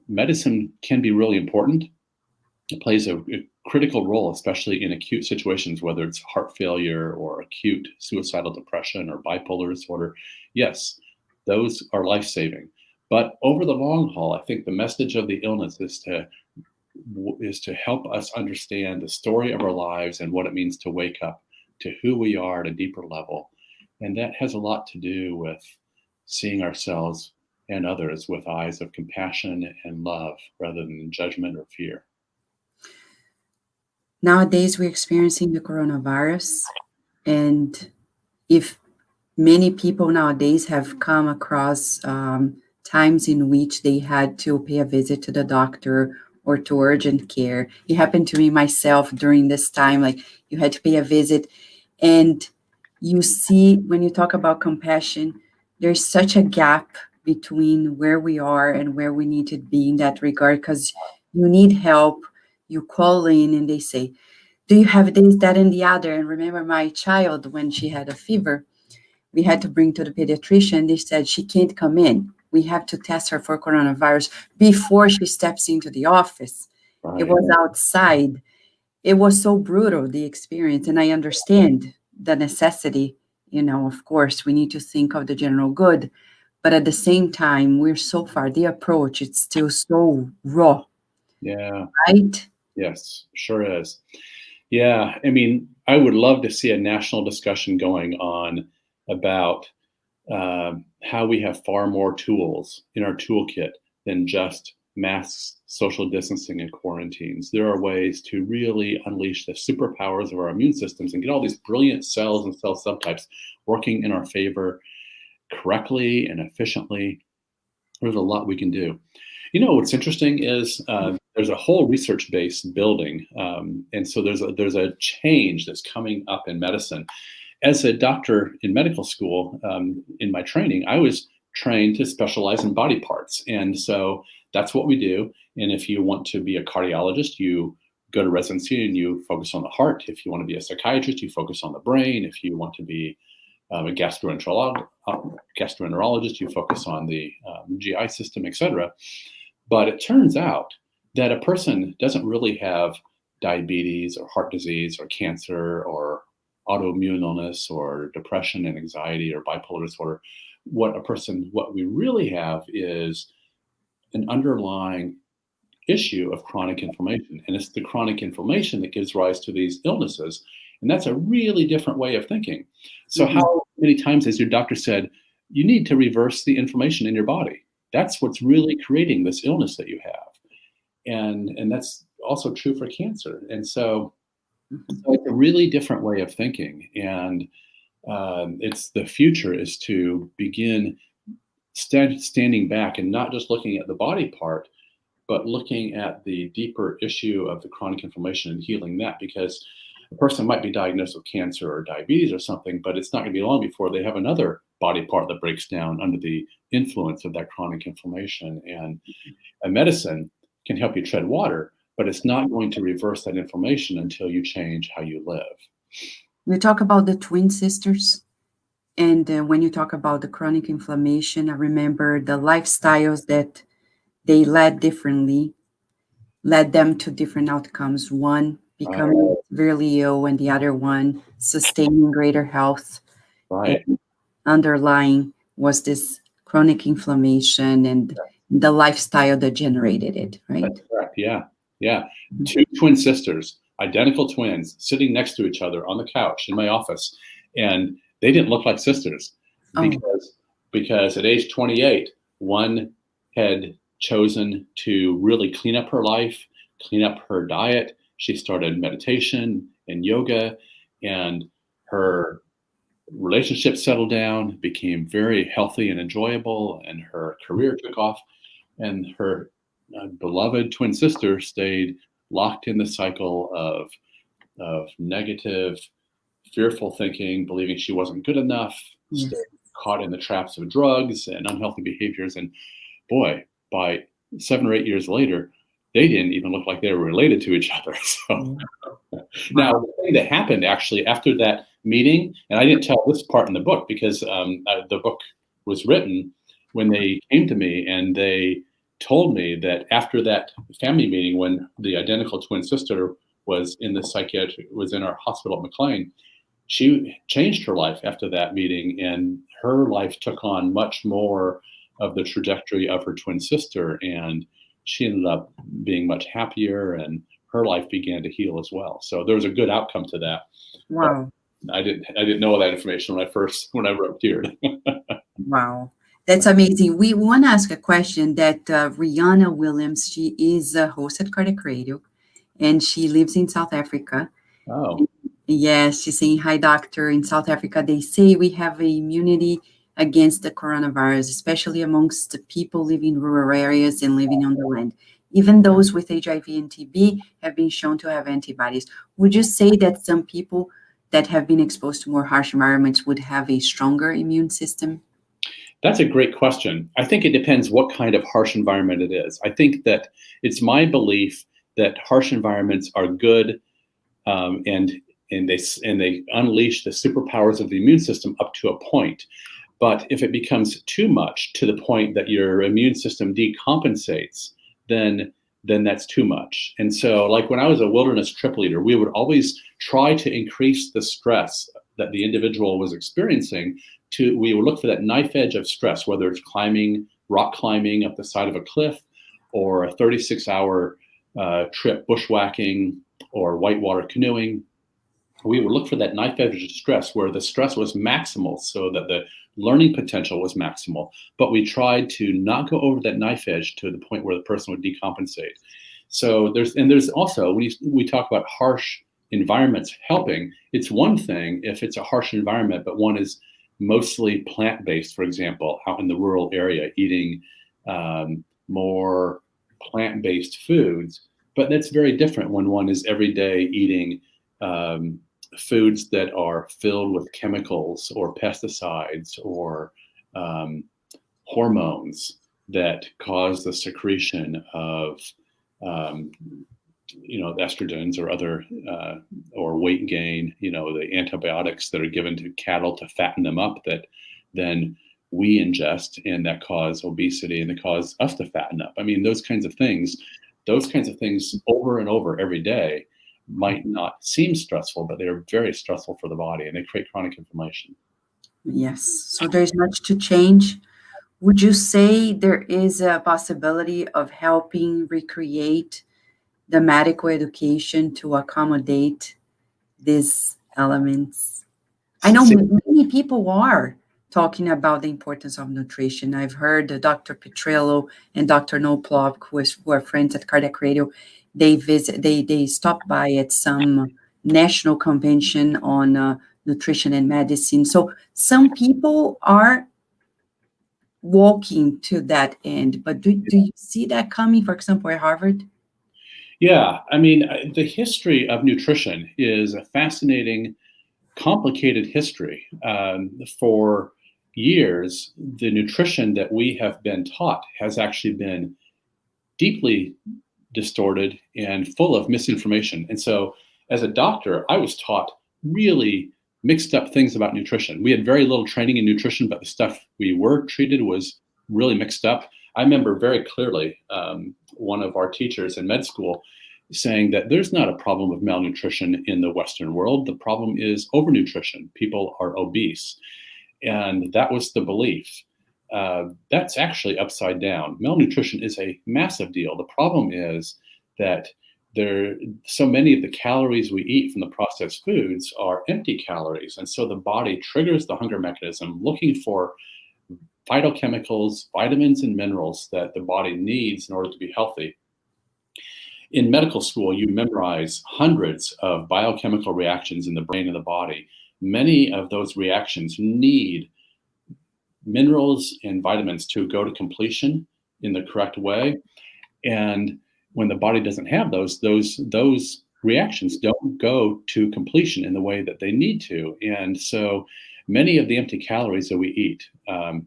medicine can be really important. It plays a critical role, especially in acute situations, whether it's heart failure or acute suicidal depression or bipolar disorder. Yes, those are life-saving. But over the long haul, I think the message of the illness is to help us understand the story of our lives and what it means to wake up to who we are at a deeper level. And that has a lot to do with seeing ourselves and others with eyes of compassion and love rather than judgment or fear. Nowadays, we're experiencing the coronavirus, and if many people nowadays have come across times in which they had to pay a visit to the doctor or to urgent care. It happened to me myself during this time, like you had to pay a visit. And you see, when you talk about compassion, there's such a gap between where we are and where we need to be in that regard, because you need help, you call in and they say, do you have this, that, and the other? And remember my child, when she had a fever, we had to bring to the pediatrician. They said she can't come in. We have to test her for coronavirus before she steps into the office. It was outside. It was so brutal, the experience. And I understand the necessity. Of course, we need to think of the general good. But at the same time, we're so far. The approach, it's still so raw. Yeah. Right? Yes, sure is. Yeah. I mean, I would love to see a national discussion going on about how we have far more tools in our toolkit than just masks, social distancing, and quarantines. There are ways to really unleash the superpowers of our immune systems and get all these brilliant cells and cell subtypes working in our favor correctly and efficiently. There's a lot we can do. What's interesting is there's a whole research base building, and so there's a change that's coming up in medicine. As a doctor in medical school, in my training, I was trained to specialize in body parts. And so that's what we do. And if you want to be a cardiologist, you go to residency and you focus on the heart. If you want to be a psychiatrist, you focus on the brain. If you want to be a gastroenterologist, you focus on the GI system, etc. But it turns out that a person doesn't really have diabetes or heart disease or cancer or autoimmune illness or depression and anxiety or bipolar disorder. What we really have is an underlying issue of chronic inflammation. And it's the chronic inflammation that gives rise to these illnesses. And that's a really different way of thinking. So how many times has your doctor said, you need to reverse the inflammation in your body? That's what's really creating this illness that you have. And that's also true for cancer. And so it's a really different way of thinking. And It's the future is to begin standing back and not just looking at the body part, but looking at the deeper issue of the chronic inflammation and healing that, because a person might be diagnosed with cancer or diabetes or something, but it's not going to be long before they have another body part that breaks down under the influence of that chronic inflammation. And a medicine can help you tread water, but it's not going to reverse that inflammation until you change how you live. You talk about the twin sisters, and when you talk about the chronic inflammation, I remember the lifestyles that they led differently, led them to different outcomes. One becoming severely ill, and the other one sustaining greater health. Right. And underlying was this chronic inflammation and the lifestyle that generated it, right? That's correct. Yeah. Yeah. Two twin sisters, identical twins, sitting next to each other on the couch in my office. And they didn't look like sisters because at age 28, one had chosen to really clean up her life, clean up her diet. She started meditation and yoga, and her relationship settled down, became very healthy and enjoyable, and her career took off. And her beloved twin sister stayed locked in the cycle of negative, fearful thinking, believing she wasn't good enough, stayed caught in the traps of drugs and unhealthy behaviors. And boy, by 7 or 8 years later, they didn't even look like they were related to each other. So now the thing that happened actually after that meeting, and I didn't tell this part in the book because the book was written when they came to me and they told me that after that family meeting, when the identical twin sister was in our hospital at McLean, she changed her life after that meeting, and her life took on much more of the trajectory of her twin sister, and she ended up being much happier, and her life began to heal as well. So there was a good outcome to that. Wow. But I didn't know that information when I wrote here. Wow. That's amazing. We want to ask a question that Rihanna Williams, she is a host at Cardiac Radio, and she lives in South Africa. Oh. Yes, she's saying, hi, doctor. In South Africa, they say we have a immunity against the coronavirus, especially amongst the people living in rural areas and living on the land. Even those with HIV and TB have been shown to have antibodies. Would you say that some people that have been exposed to more harsh environments would have a stronger immune system? That's a great question. I think it depends what kind of harsh environment it is. I think that it's my belief that harsh environments are good, and they unleash the superpowers of the immune system up to a point. But if it becomes too much to the point that your immune system decompensates, then that's too much. And so, like when I was a wilderness trip leader, we would always try to increase the stress that the individual was experiencing. We would look for that knife edge of stress, whether it's rock climbing up the side of a cliff, or a 36-hour trip bushwhacking or whitewater canoeing. We would look for that knife edge of stress where the stress was maximal so that the learning potential was maximal. But we tried to not go over that knife edge to the point where the person would decompensate. So there's also, when we talk about harsh environments helping, it's one thing if it's a harsh environment, but one is mostly plant-based, for example, out in the rural area, eating more plant-based foods. But that's very different when one is every day eating foods that are filled with chemicals or pesticides or hormones that cause the secretion of estrogens or other or weight gain, the antibiotics that are given to cattle to fatten them up that then we ingest and that cause obesity and that cause us to fatten up. I mean, those kinds of things over and over every day might not seem stressful, but they're very stressful for the body and they create chronic inflammation. Yes. So there's much to change. Would you say there is a possibility of helping recreate the medical education to accommodate these elements? I know many people are talking about the importance of nutrition. I've heard Dr. Petrillo and Dr. Noplov, who are friends at Cardiac Radio, they stopped by at some national convention on nutrition and medicine. So some people are walking to that end, but do you see that coming, for example, at Harvard? Yeah, I mean, the history of nutrition is a fascinating, complicated history. For years, the nutrition that we have been taught has actually been deeply distorted and full of misinformation. And so, as a doctor, I was taught really mixed up things about nutrition. We had very little training in nutrition, but the stuff we were treated was really mixed up. I remember very clearly one of our teachers in med school saying that there's not a problem of malnutrition in the Western world. The problem is overnutrition. People are obese. And that was the belief. That's actually upside down. Malnutrition is a massive deal. The problem is that so many of the calories we eat from the processed foods are empty calories. And so the body triggers the hunger mechanism looking for phytochemicals, vitamins, and minerals that the body needs in order to be healthy. In medical school, you memorize hundreds of biochemical reactions in the brain and the body. Many of those reactions need minerals and vitamins to go to completion in the correct way. And when the body doesn't have those reactions don't go to completion in the way that they need to. And so many of the empty calories that we eat,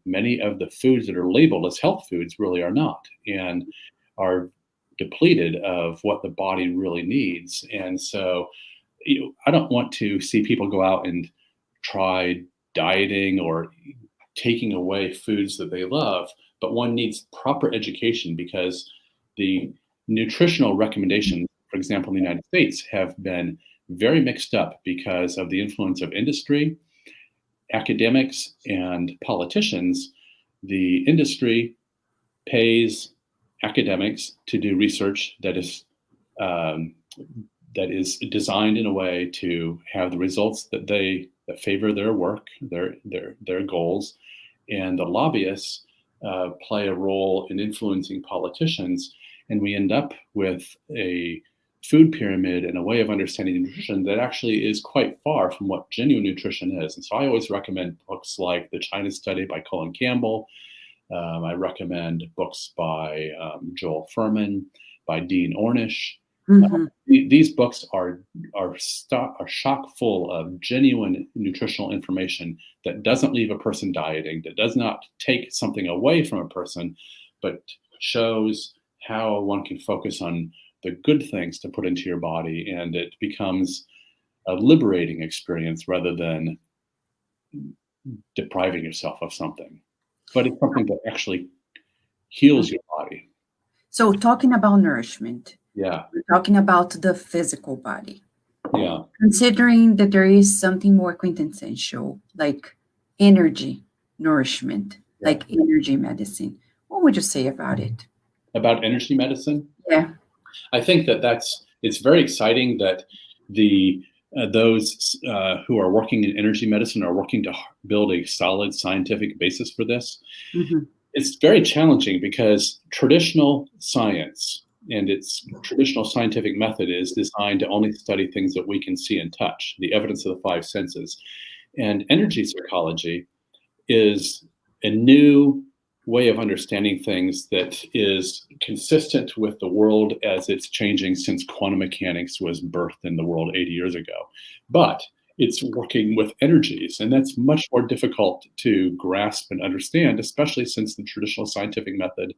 many of the foods that are labeled as health foods really are not, and are depleted of what the body really needs. And so I don't want to see people go out and try dieting or taking away foods that they love, but one needs proper education, because the nutritional recommendations, for example, in the United States, have been very mixed up because of the influence of industry, academics, and politicians. The industry pays academics to do research that is designed in a way to have the results that favor their work, their goals, and the lobbyists play a role in influencing politicians, and we end up with a food pyramid and a way of understanding nutrition that actually is quite far from what genuine nutrition is. And so I always recommend books like The China Study by Colin Campbell. I recommend books by Joel Furman, by Dean Ornish. Mm-hmm. These books are chock full of genuine nutritional information that doesn't leave a person dieting, that does not take something away from a person, but shows how one can focus on the good things to put into your body, and it becomes a liberating experience rather than depriving yourself of something. But it's something that actually heals your body. So talking about nourishment, yeah, we're talking about the physical body. Yeah. Considering that there is something more quintessential, like energy nourishment, like energy medicine, what would you say about it? About energy medicine? Yeah. I think it's very exciting that those who are working in energy medicine are working to build a solid scientific basis for this. Mm-hmm. It's very challenging because traditional science and its traditional scientific method is designed to only study things that we can see and touch, the evidence of the five senses. And energy psychology is a new way of understanding things that is consistent with the world as it's changing since quantum mechanics was birthed in the world 80 years ago. But it's working with energies, and that's much more difficult to grasp and understand, especially since the traditional scientific method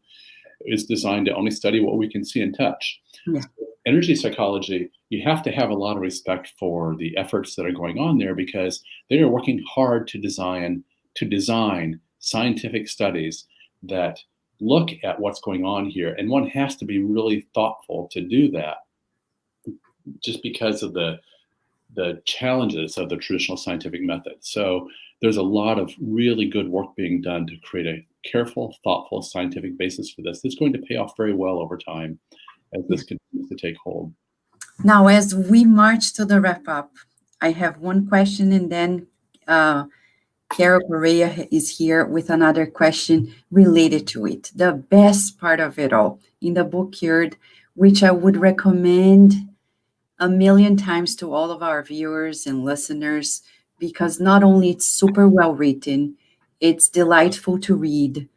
is designed to only study what we can see and touch. Yeah. Energy psychology, you have to have a lot of respect for the efforts that are going on there, because they are working hard to design scientific studies that look at what's going on here. And one has to be really thoughtful to do that, just because of the challenges of the traditional scientific method. So there's a lot of really good work being done to create a careful, thoughtful scientific basis for this. That's going to pay off very well over time as this continues to take hold. Now, as we march to the wrap up, I have one question, and then Carol Correa is here with another question related to it. The best part of it all in the book Cured, which I would recommend 1,000,000 times to all of our viewers and listeners, because not only it's super well written, it's delightful to read,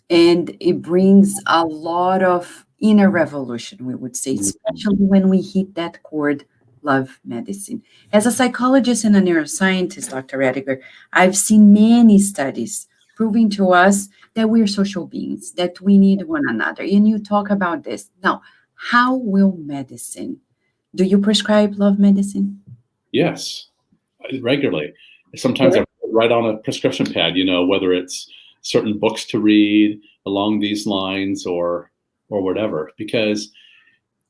and it brings a lot of inner revolution, we would say, especially when we hit that chord, love medicine. As a psychologist and a neuroscientist, Dr. Rediger, I've seen many studies proving to us that we're social beings, that we need one another. And you talk about this. Now, how will medicine? Do you prescribe love medicine? Yes, regularly. Sometimes I write on a prescription pad, whether it's certain books to read along these lines or whatever, because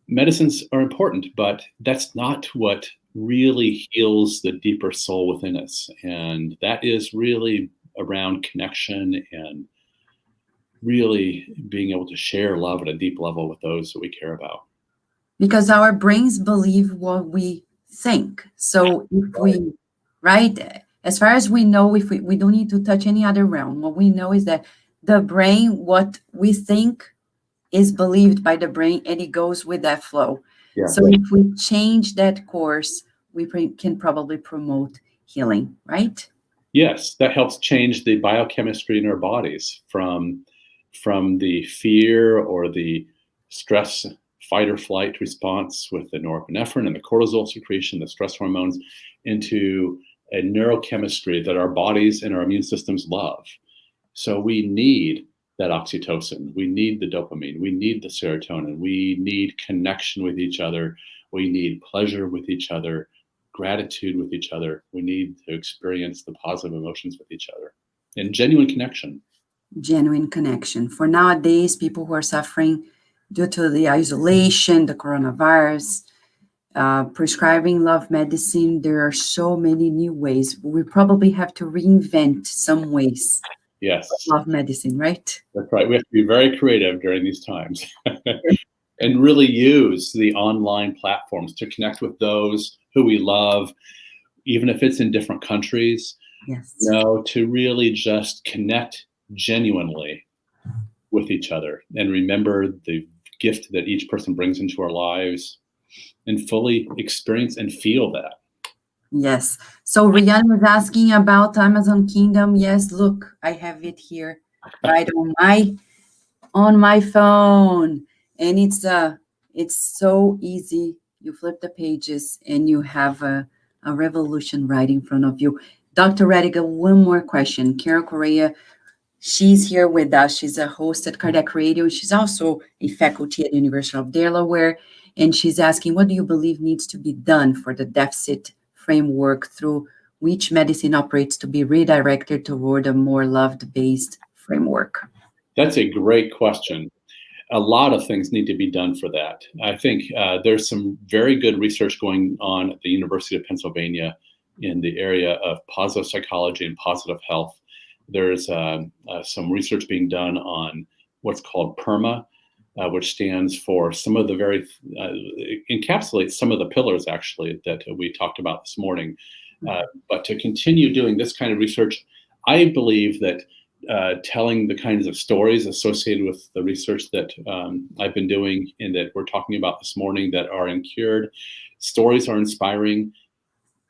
medicines are important, but that's not what really heals the deeper soul within us. And that is really around connection and really being able to share love at a deep level with those that we care about. Because our brains believe what we think. So if we, right, as far as we know, if we don't need to touch any other realm, what we know is that the brain, what we think is believed by the brain, and it goes with that flow. Yeah. So if we change that course, we can probably promote healing, right? Yes, that helps change the biochemistry in our bodies from the fear or the stress, fight or flight response with the norepinephrine and the cortisol secretion, the stress hormones, into a neurochemistry that our bodies and our immune systems love. So we need that oxytocin, we need the dopamine, we need the serotonin, we need connection with each other, we need pleasure with each other, gratitude with each other. We need to experience the positive emotions with each other and genuine connection. Genuine connection. For nowadays, people who are suffering due to the isolation, the coronavirus, prescribing love medicine, there are so many new ways. We probably have to reinvent some ways. Yes. Love medicine, right? That's right. We have to be very creative during these times and really use the online platforms to connect with those who we love, even if it's in different countries. Yes. To really just connect genuinely with each other and remember the gift that each person brings into our lives and fully experience and feel that. Yes. So Rihanna was asking about Amazon Kingdom. Yes, look, I have it here right on my phone. And it's so easy. You flip the pages and you have a revolution right in front of you. Dr. Rediger, one more question. Carol Correa, she's here with us. She's a host at Cardiac Radio. She's also a faculty at the University of Delaware. And she's asking, what do you believe needs to be done for the deficit framework through which medicine operates to be redirected toward a more love-based framework? That's a great question. A lot of things need to be done for that. I think there's some very good research going on at the University of Pennsylvania in the area of positive psychology and positive health. There's some research being done on what's called PERMA, which stands for some of the encapsulates some of the pillars actually that we talked about this morning. But to continue doing this kind of research, I believe that telling the kinds of stories associated with the research that I've been doing and that we're talking about this morning that are incured, stories are inspiring.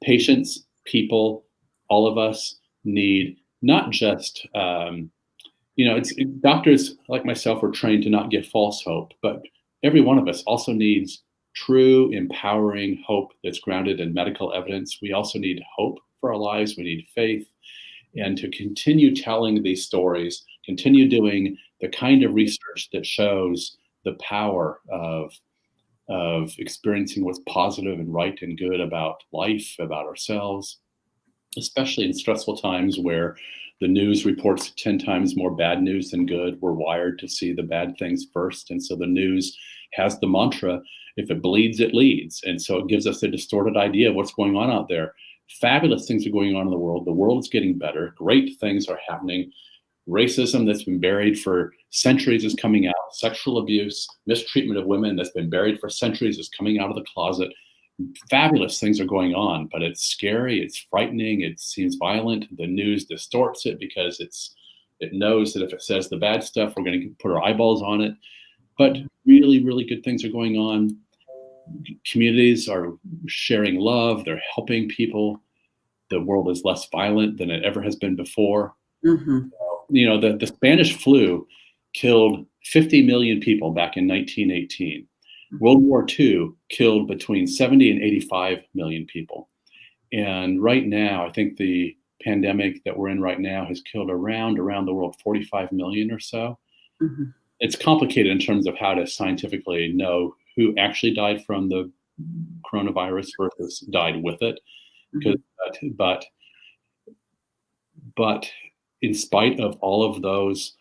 Patients, people, all of us need not just doctors like myself are trained to not give false hope, but every one of us also needs true, empowering hope that's grounded in medical evidence. We also need hope for our lives. We need faith. And to continue telling these stories, continue doing the kind of research that shows the power of experiencing what's positive and right and good about life, about ourselves, especially in stressful times where the news reports 10 times more bad news than good. We're wired to see the bad things first. And so the news has the mantra, if it bleeds, it leads. And so it gives us a distorted idea of what's going on out there. Fabulous things are going on in the world. The world is getting better. Great things are happening. Racism that's been buried for centuries is coming out. Sexual abuse, mistreatment of women that's been buried for centuries is coming out of the closet. Fabulous things are going on, but it's scary, it's frightening, it seems violent. The news distorts it because it knows that if it says the bad stuff, we're going to put our eyeballs on it. But really, really good things are going on. Communities are sharing love, they're helping people. the world is less violent than it ever has been before. Mm-hmm. The Spanish flu killed 50 million people back in 1918. World War II killed between 70 and 85 million people. And right now, I think the pandemic that we're in right now has killed around the world 45 million or so. Mm-hmm. It's complicated in terms of how to scientifically know who actually died from the coronavirus versus died with it. Mm-hmm. But in spite of all of those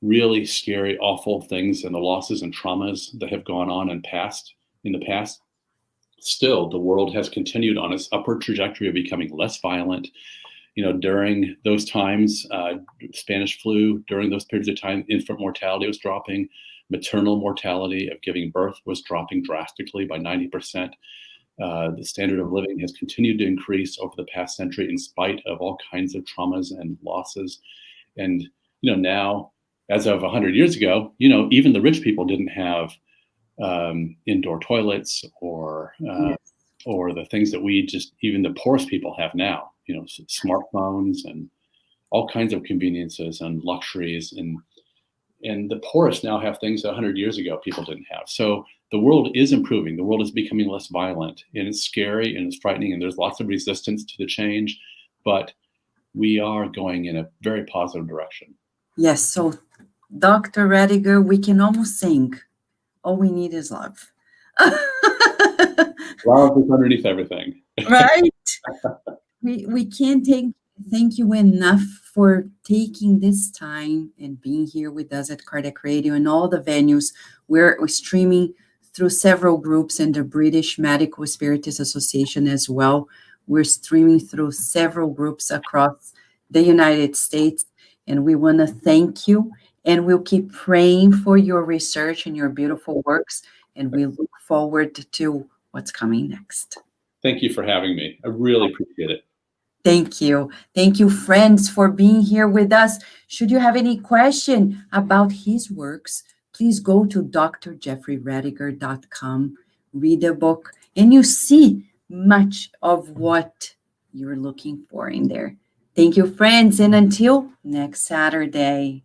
really scary, awful things and the losses and traumas that have gone on in the past, still the world has continued on its upward trajectory of becoming less violent. During those times, Spanish flu, during those periods of time, infant mortality was dropping. Maternal mortality of giving birth was dropping drastically by 90%. The standard of living has continued to increase over the past century in spite of all kinds of traumas and losses. And, now, as of 100 years ago, even the rich people didn't have indoor toilets or the things that even the poorest people have now, smartphones and all kinds of conveniences and luxuries. And the poorest now have things that 100 years ago people didn't have. So the world is improving. The world is becoming less violent, and it's scary and it's frightening, and there's lots of resistance to the change, but we are going in a very positive direction. Yes. So, Dr. Rediger, we can almost sing. All we need is love. Love is underneath everything. Right? We can't thank you enough for taking this time and being here with us at Cardiac Radio and all the venues. We're streaming through several groups and the British Medical Spiritists Association as well. We're streaming through several groups across the United States, and we want to thank you. And we'll keep praying for your research and your beautiful works, and we look forward to what's coming next. Thank you for having me. I really appreciate it. Thank you. Thank you, friends, for being here with us. Should you have any question about his works, please go to drjeffreyrediger.com, read the book, and you see much of what you're looking for in there. Thank you, friends, and until next Saturday.